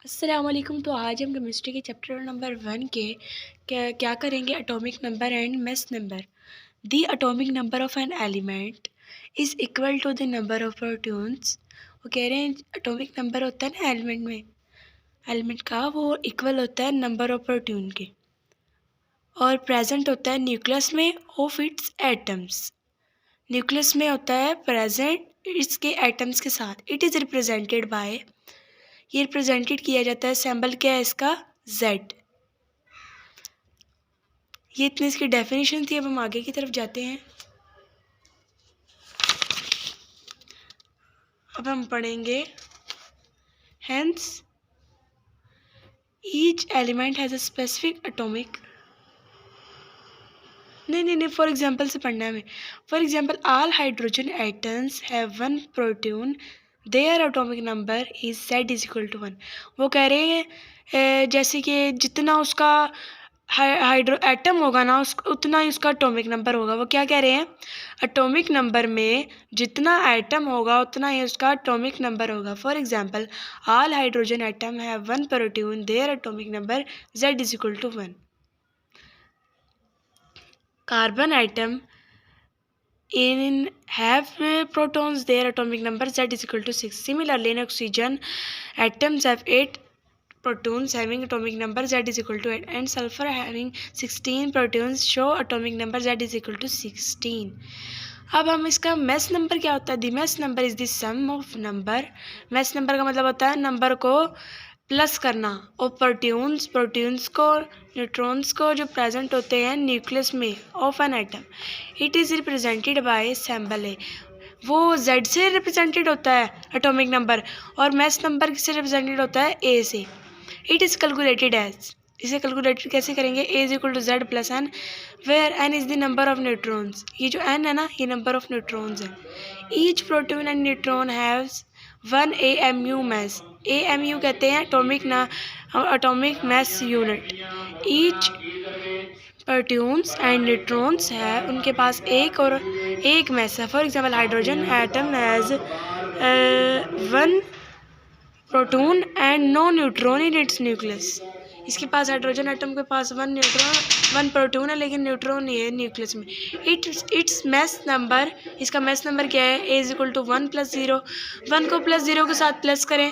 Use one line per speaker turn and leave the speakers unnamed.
अस्सलाम वालेकुम। तो आज हम केमिस्ट्री के चैप्टर नंबर 1 के क्या करेंगे, atomic number and mass number. The atomic number of an element is equal to the number of protons. वो कह रहे हैं एटॉमिक नंबर होता है ना एलिमेंट में, एलिमेंट का वो इक्वल होता है नंबर ऑफ प्रोटॉन के, और प्रेजेंट होता है न्यूक्लियस में ऑफ इट्स एटम्स। न्यूक्लियस में होता है प्रेजेंट इसके एटम्स के साथ। इट इज़ रिप्रेजेंटेड बाय, ये रिप्रेजेंटेड किया जाता है, सिंबल क्या है इसका, Z। ये इतनी इसकी डेफिनेशन थी। अब हम आगे की तरफ जाते हैं। अब हम पढ़ेंगे hence each element has a specific atomic, नहीं, फॉर एग्जांपल से पढ़ना है हमें। For example all hydrogen atoms have one proton, their atomic number is Z=1। वो कह रहे हैं जैसे कि जितना उसका हाइड्रो एटम होगा ना, उतना ही उसका एटॉमिक नंबर होगा। वो क्या कह रहे हैं, एटॉमिक नंबर में जितना एटम होगा उतना ही उसका एटॉमिक नंबर होगा। For example all hydrogen atom have one proton, their atomic number Z=1। Carbon atom in have protons, their atomic number Z=6. Similarly, in oxygen atoms have 8 protons having atomic number Z=8, and sulfur having 16 protons show atomic number Z=16. अब हम इसका mass number क्या होता है, the mass number is the sum of number. Mass number का मतलब होता है नंबर को प्लस करना, और प्रोटॉन्स को, न्यूट्रॉन्स को जो प्रेजेंट होते हैं न्यूक्लियस में of an atom. It is represented by symbol है, वो Z से रिप्रेजेंटेड होता है एटॉमिक नंबर, और मैस नंबर से रिप्रेजेंटेड होता है A से। इट इज़ कैलकुलेटेड एज, इसे कैलकुलेटेड कैसे करेंगे, A=Z + n, where n is the number of neutrons. ये जो n है ना, ये नंबर ऑफ न्यूट्रॉन्स है। Each proton and neutron haves 1 AMU mass. AMU कहते हैं atomic mass unit. Each protons and neutrons है, उनके पास एक मैस है। For example hydrogen atom has 1 proton and no neutron in its nucleus. इसके पास हाइड्रोजन एटम के पास 1 प्रोटॉन है, लेकिन न्यूट्रॉन नहीं है न्यूक्लियस में। इट्स मैस नंबर, इसका मैस नंबर क्या है, A=1 + 0। 1 को +0 के साथ प्लस करें